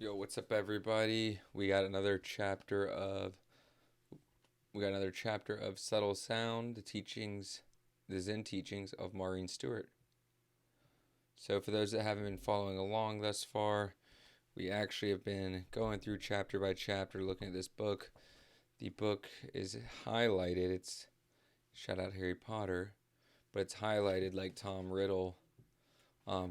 Yo, what's up, everybody? We got another chapter of Subtle Sound, the Zen teachings of Maureen Stewart. So, for those that haven't been following along thus far, we actually have been going through chapter by chapter, looking at this book. The book is highlighted. It's shout out Harry Potter, but it's highlighted like Tom Riddle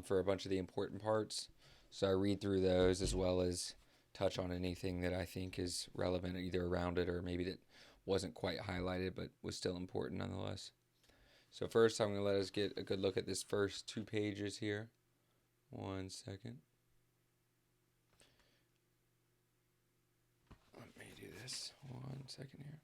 for a bunch of the important parts. So I read through those as well as touch on anything that I think is relevant either around it or maybe that wasn't quite highlighted but was still important nonetheless. So first I'm going to let us get a good look at this first 2 pages here. 1 second. Let me do this. 1 second here.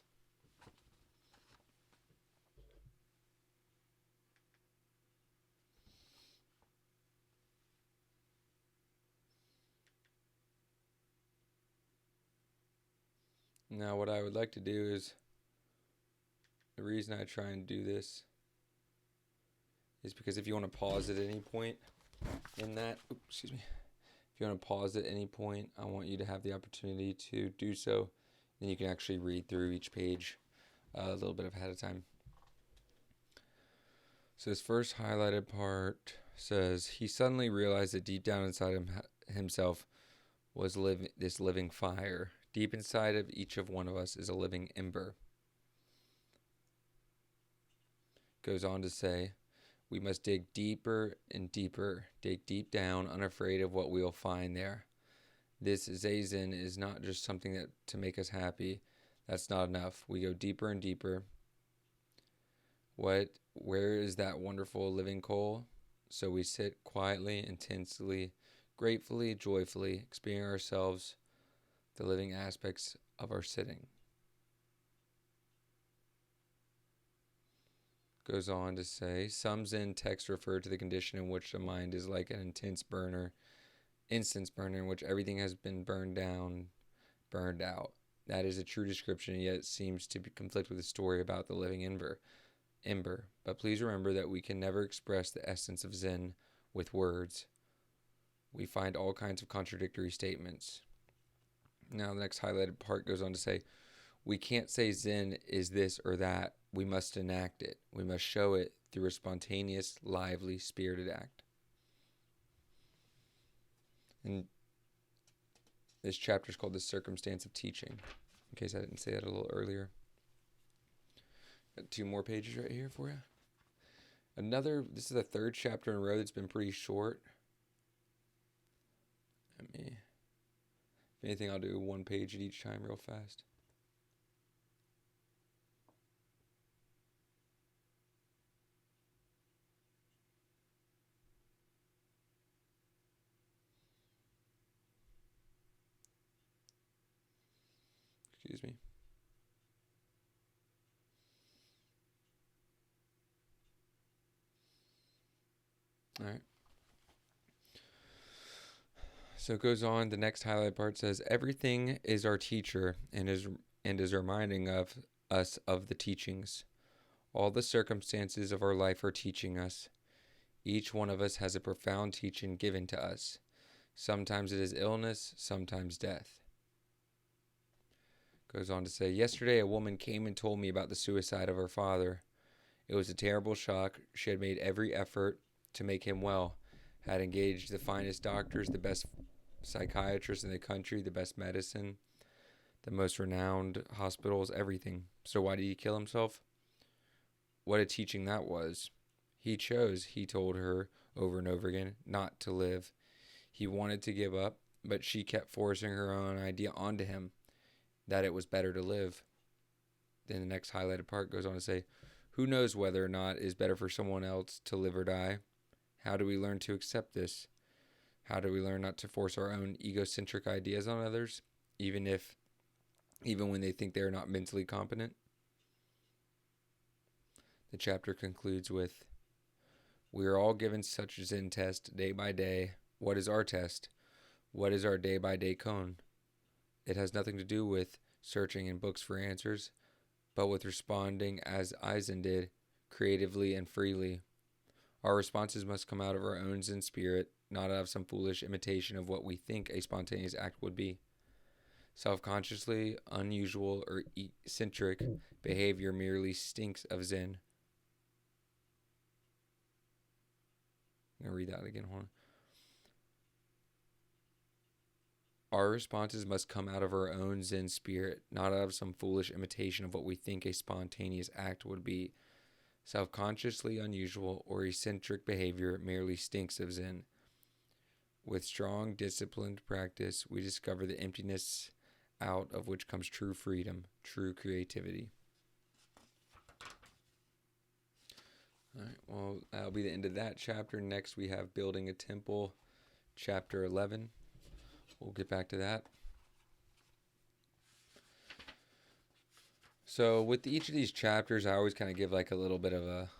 Now what I would like to do is, the reason I try and do this is because if you want to pause at any point in that, if you want to pause at any point, I want you to have the opportunity to do so. Then you can actually read through each page a little bit ahead of time. So this first highlighted part says, he suddenly realized that deep down inside himself was this living fire. Deep inside of each of one of us is a living ember. Goes on to say, we must dig deeper and deeper, dig deep down, unafraid of what we will find there. This zazen is not just something to make us happy. That's not enough. We go deeper and deeper. Where is that wonderful living coal? So we sit quietly, intensely, gratefully, joyfully, experiencing ourselves, the living aspects of our sitting. Goes on to say, some Zen texts refer to the condition in which the mind is like an instance burner in which everything has been burned out. That is a true description, yet it seems to conflict with the story about the living ember. But please remember that we can never express the essence of Zen with words. We find all kinds of contradictory statements. Now the next highlighted part goes on to say, we can't say Zen is this or that. We must enact it. We must show it through a spontaneous, lively, spirited act. And this chapter is called The Circumstance of Teaching, in case I didn't say that a little earlier. Got 2 more pages right here for you. This is the 3rd chapter in a row that's been pretty short. If anything, I'll do 1 page at each time real fast. Excuse me. All right. So it goes on. The next highlight part says, everything is our teacher and is reminding of us of the teachings. All the circumstances of our life are teaching us. Each one of us has a profound teaching given to us. Sometimes it is illness, sometimes death. Goes on to say, yesterday a woman came and told me about the suicide of her father. It was a terrible shock. She had made every effort to make him well, had engaged the finest doctors, the best psychiatrists in the country, the best medicine, the most renowned hospitals, everything. So why did he kill himself? What a teaching that was. He chose, he told her over and over again, not to live. He wanted to give up, but she kept forcing her own idea onto him, that it was better to live. Then the next highlighted part goes on to say, who knows whether or not it is better for someone else to live or die? How do we learn to accept this? How do we learn not to force our own egocentric ideas on others, even when they think they are not mentally competent? The chapter concludes with, we are all given such a Zen test day by day. What is our test? What is our day-by-day koan? It has nothing to do with searching in books for answers, but with responding as Eisen did, creatively and freely. Our responses must come out of our own Zen spirit, not out of some foolish imitation of what we think a spontaneous act would be. Self-consciously unusual or eccentric behavior merely stinks of Zen. I'm going to read that again. Hold on. Our responses must come out of our own Zen spirit, not out of some foolish imitation of what we think a spontaneous act would be. Self-consciously unusual or eccentric behavior merely stinks of Zen. With strong, disciplined practice, we discover the emptiness out of which comes true freedom, true creativity. All right, well, that'll be the end of that chapter. Next, we have Building a Temple, chapter 11. We'll get back to that. So with each of these chapters, I always kind of give like a little bit of a,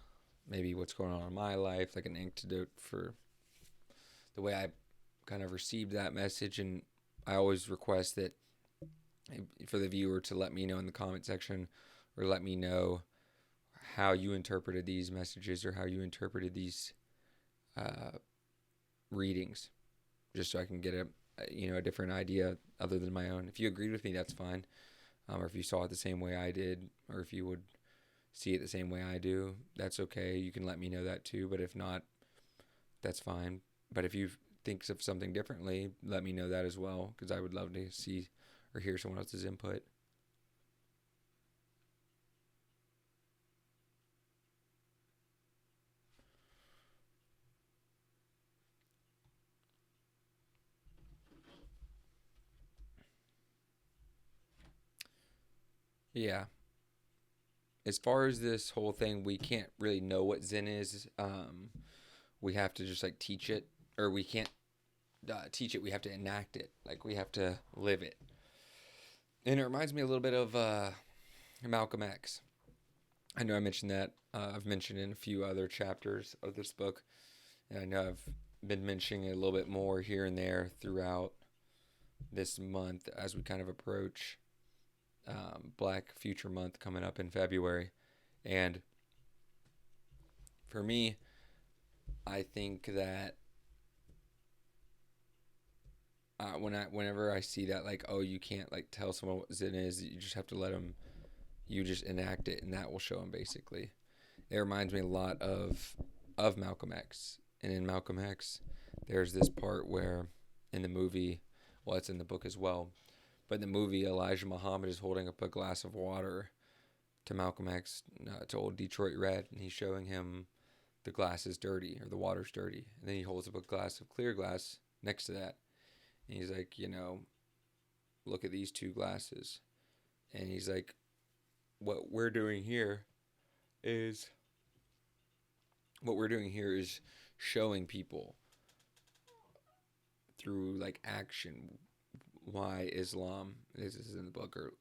maybe what's going on in my life, like an antidote for the way I kind of received that message. And I always request that for the viewer to let me know in the comment section, or let me know how you interpreted these messages or how you interpreted these readings, just so I can get a different idea other than my own. If you agreed with me, that's fine. Or if you saw it the same way I did, or if you would see it the same way I do, that's okay. You can let me know that too. But if not, that's fine. But if you think of something differently, let me know that as well, because I would love to see or hear someone else's input. Yeah. As far as this whole thing, we can't really know what Zen is. We have to just like teach it, or we can't teach it. We have to enact it. Like we have to live it. And it reminds me a little bit of Malcolm X. I know I mentioned that. I've mentioned in a few other chapters of this book. And I know I've been mentioning it a little bit more here and there throughout this month as we kind of approach Black Future Month coming up in February. And for me, I think that whenever I see that, like, oh, you can't like tell someone what Zen is, you just have to let them, you just enact it, and that will show them. Basically, it reminds me a lot of Malcolm X. And in Malcolm X, there's this part where in the movie, well, it's in the book as well, but in the movie, Elijah Muhammad is holding up a glass of water to Malcolm X, to old Detroit Red, and he's showing him the glass is dirty, or the water's dirty. And then he holds up a glass of clear glass next to that. And he's like, look at these two glasses. And he's like, what we're doing here is showing people through like action why Islam, this is in the book, or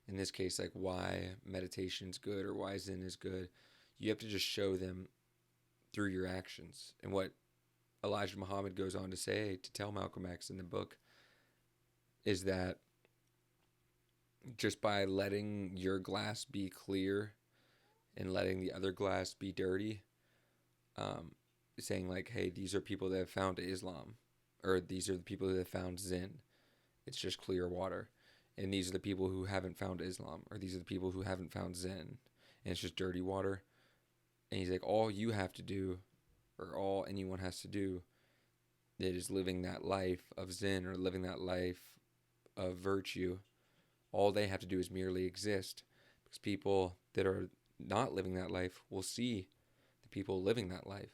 in this case, like why meditation's good or why Zen is good. You have to just show them through your actions. And what Elijah Muhammad goes on to say, to tell Malcolm X in the book, is that just by letting your glass be clear and letting the other glass be dirty, saying like, hey, these are people that have found Islam, or these are the people that have found Zen. It's just clear water. And these are the people who haven't found Islam, or these are the people who haven't found Zen, and it's just dirty water. And he's like, all you have to do, or all anyone has to do, that is living that life of Zen or living that life of virtue, all they have to do is merely exist. Because people that are not living that life will see the people living that life,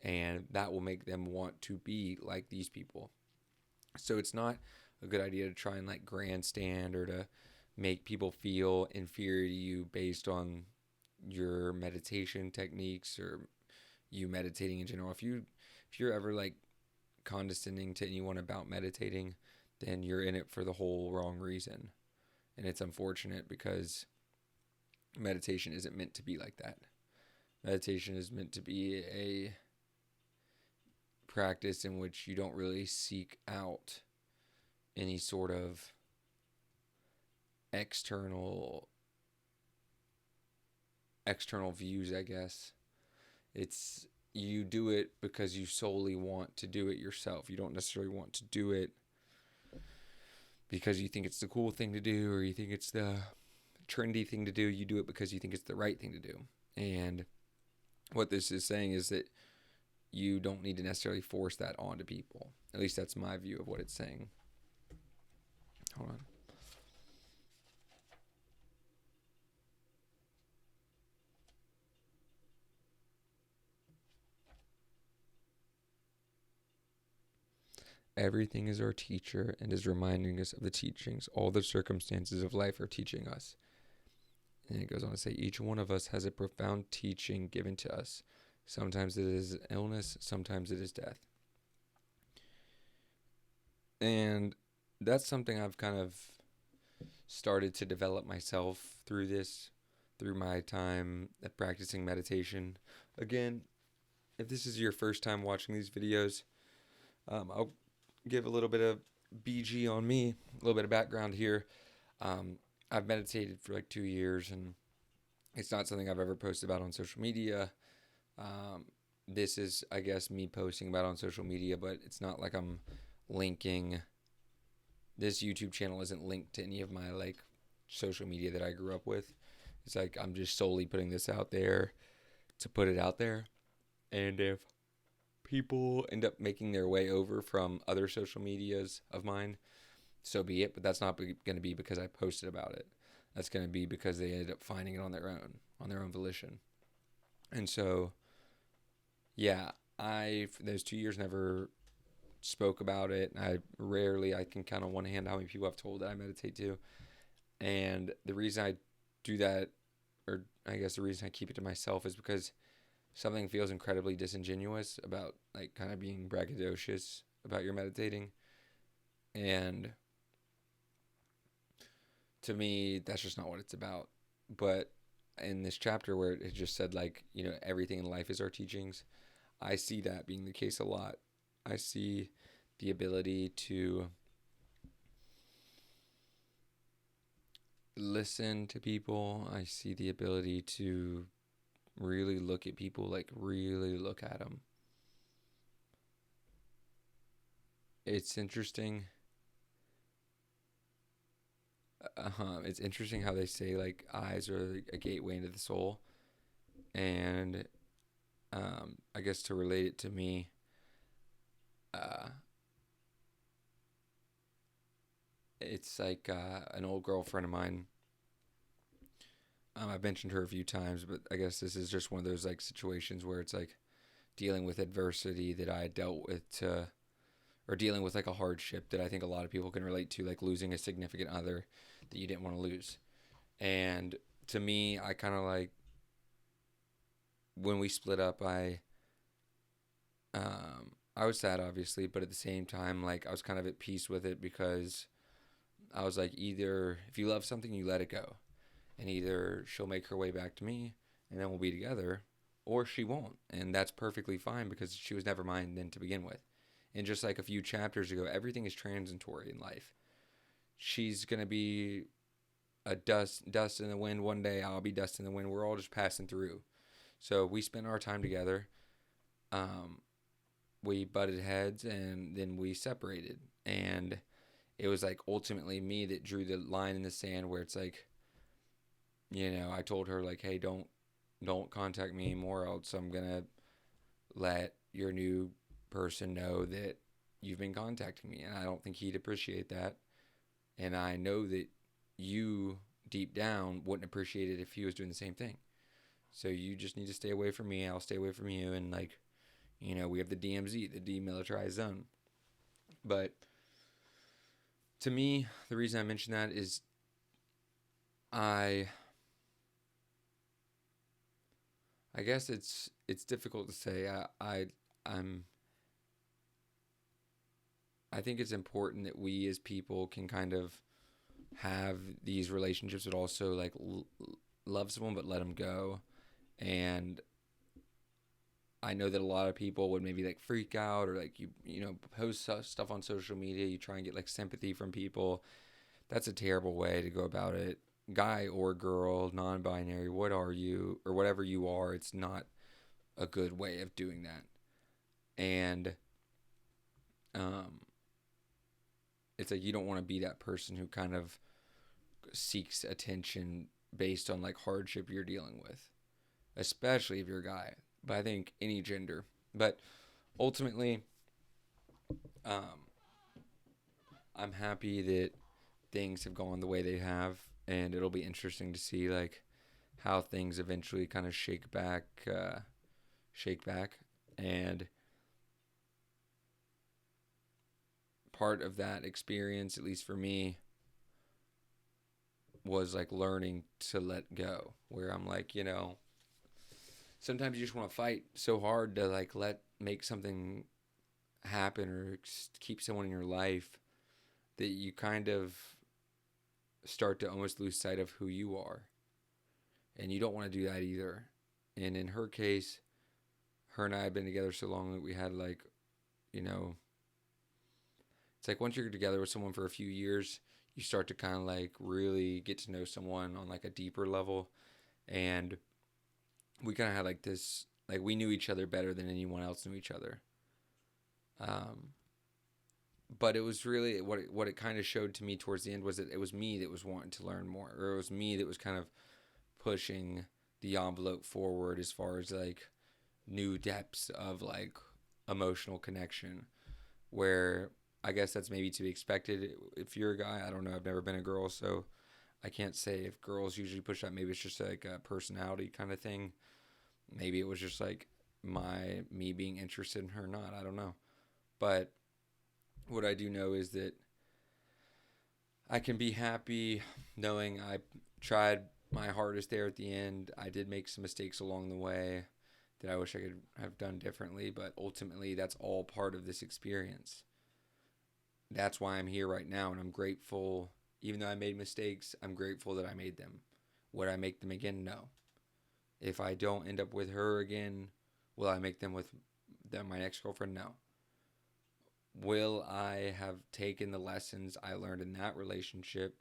and that will make them want to be like these people. So it's not a good idea to try and like grandstand or to make people feel inferior to you based on your meditation techniques or you meditating in general. If you're ever like condescending to anyone about meditating, then you're in it for the whole wrong reason. And it's unfortunate because meditation isn't meant to be like that. Meditation is meant to be a practice in which you don't really seek out any sort of external views, I guess. It's you do it because you solely want to do it yourself. You don't necessarily want to do it because you think it's the cool thing to do or you think it's the trendy thing to do. You do it because you think it's the right thing to do. And what this is saying is that you don't need to necessarily force that onto people. At least that's my view of what it's saying. Hold on. Everything is our teacher and is reminding us of the teachings. All the circumstances of life are teaching us. And it goes on to say, each one of us has a profound teaching given to us. Sometimes it is illness, sometimes it is death. And that's something I've kind of started to develop myself through my time at practicing meditation. Again, if this is your first time watching these videos, I'll give a little bit of BG on me, a little bit of background here. I've meditated for like 2 years, and it's not something I've ever posted about on social media. This is, I guess, me posting about it on social media, but it's not like I'm linking. This YouTube channel isn't linked to any of my like social media that I grew up with. It's like I'm just solely putting this out there to put it out there. And if people end up making their way over from other social medias of mine, so be it. But that's not going to be because I posted about it. That's going to be because they ended up finding it on their own volition. And so, yeah, I for those 2 years never spoke about it. I can count on one hand how many people I've told that I meditate to. And the reason I do that, or I guess the reason I keep it to myself, is because something feels incredibly disingenuous about like kind of being braggadocious about your meditating. And to me, that's just not what it's about. But in this chapter where it just said like, everything in life is our teachings, I see that being the case a lot. I see the ability to listen to people. I see the ability to really look at people, like really look at them. It's interesting. It's interesting how they say like eyes are a gateway into the soul. And I guess to relate it to me, it's like an old girlfriend of mine. I've mentioned her a few times, but I guess this is just one of those like situations where it's like dealing with adversity that I dealt with or dealing with like a hardship that I think a lot of people can relate to, like losing a significant other that you didn't want to lose. And to me, I kind of like, when we split up, I was sad, obviously, but at the same time, like I was kind of at peace with it, because I was like, either if you love something, you let it go, and either she'll make her way back to me, and then we'll be together, or she won't, and that's perfectly fine because she was never mine then to begin with. And just like a few chapters ago, everything is transitory in life. She's gonna be a dust in the wind one day. I'll be dust in the wind. We're all just passing through. So we spent our time together. We butted heads, and then we separated. And it was like ultimately me that drew the line in the sand, where it's like, I told her like, hey, don't contact me anymore, else I'm gonna let your new person know that you've been contacting me. And I don't think he'd appreciate that. And I know that you deep down wouldn't appreciate it if he was doing the same thing. So you just need to stay away from me. I'll stay away from you. And like, we have the DMZ, the demilitarized zone. But to me, the reason I mention that is I guess it's difficult to say. I think it's important that we as people can kind of have these relationships, but also like love someone but let them go. And I know that a lot of people would maybe like freak out, or like you post stuff on social media, you try and get like sympathy from people. That's a terrible way to go about it. Guy or girl, non-binary, what are you, or whatever you are, it's not a good way of doing that. And um, it's like you don't want to be that person who kind of seeks attention based on like hardship you're dealing with, especially if you're a guy. But I think any gender. But ultimately, um, I'm happy that things have gone the way they have, and it'll be interesting to see like how things eventually kind of shake back, and part of that experience, at least for me, was like learning to let go. Where I'm like, sometimes you just want to fight so hard to like make something happen or keep someone in your life that you kind of start to almost lose sight of who you are. And you don't want to do that either. And in her case, her and I have been together so long that we had like, it's like once you're together with someone for a few years, you start to kind of like really get to know someone on like a deeper level. And we kind of had like this, like we knew each other better than anyone else knew each other. But it was really what it kind of showed to me towards the end was that it was me that was wanting to learn more, or it was me that was kind of pushing the envelope forward as far as like new depths of like emotional connection, where I guess that's maybe to be expected if you're a guy. I don't know. I've never been a girl, so I can't say if girls usually push that. Maybe it's just like a personality kind of thing. Maybe it was just like me being interested in her, not. I don't know. But what I do know is that I can be happy knowing I tried my hardest there at the end. I did make some mistakes along the way that I wish I could have done differently, but ultimately that's all part of this experience. That's why I'm here right now, and I'm grateful. Even though I made mistakes, I'm grateful that I made them. Would I make them again? No. If I don't end up with her again, will I make them with my ex-girlfriend? No. Will I have taken the lessons I learned in that relationship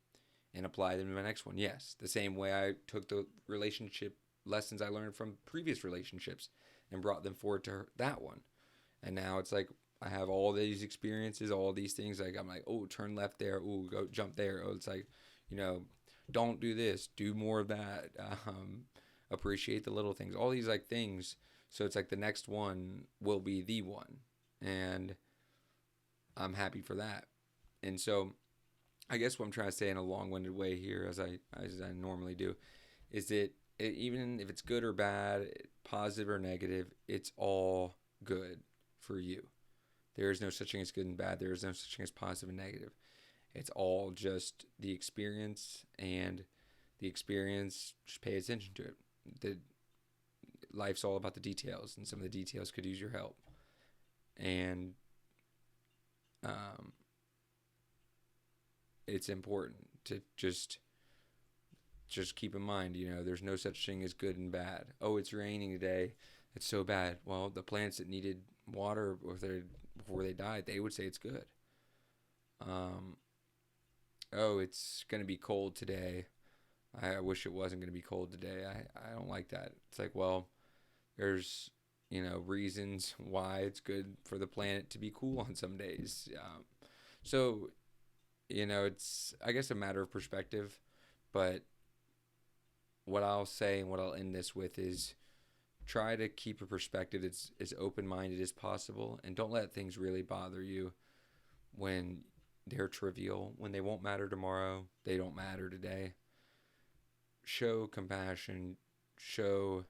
and apply them to my next one? Yes. The same way I took the relationship lessons I learned from previous relationships and brought them forward to that one. And now it's like I have all these experiences, all these things. Like I'm like, oh, turn left there. Oh, go jump there. Oh, it's like, don't do this. Do more of that. Appreciate the little things. All these like things. So it's like the next one will be the one. And I'm happy for that. And so I guess what I'm trying to say in a long-winded way here, as I normally do, is that even if it's good or bad, positive or negative, it's all good for you. There is no such thing as good and bad. There is no such thing as positive and negative. It's all just the experience, and the experience, just pay attention to it. Life's all about the details, and some of the details could use your help. And it's important to just keep in mind, there's no such thing as good and bad. Oh, it's raining today. It's so bad. Well, the plants that needed water before they died, they would say it's good. Oh, it's going to be cold today. I wish it wasn't going to be cold today. I don't like that. It's like, well, there's, reasons why it's good for the planet to be cool on some days. So, it's, I guess, a matter of perspective. But what I'll say and what I'll end this with is try to keep a perspective that's as open-minded as possible, and don't let things really bother you when they're trivial, when they won't matter tomorrow, they don't matter today. Show compassion, show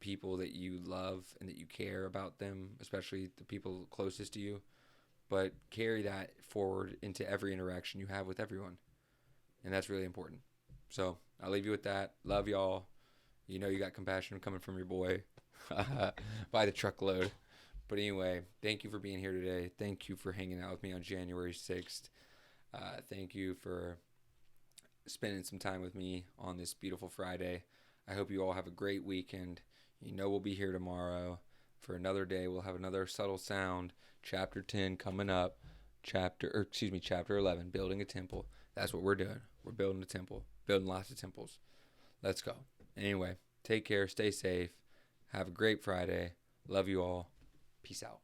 people that you love and that you care about them, especially the people closest to you, but carry that forward into every interaction you have with everyone. And that's really important. So I'll leave you with that. Love y'all. You got compassion coming from your boy by the truckload. But anyway, thank you for being here today. Thank you for hanging out with me on January 6th. Thank you for spending some time with me on this beautiful Friday. I hope you all have a great weekend. We'll be here tomorrow for another day. We'll have another subtle sound. Chapter 10 coming up. Chapter 11, building a temple. That's what we're doing. We're building a temple. Building lots of temples. Let's go. Anyway, take care. Stay safe. Have a great Friday. Love you all. Peace out.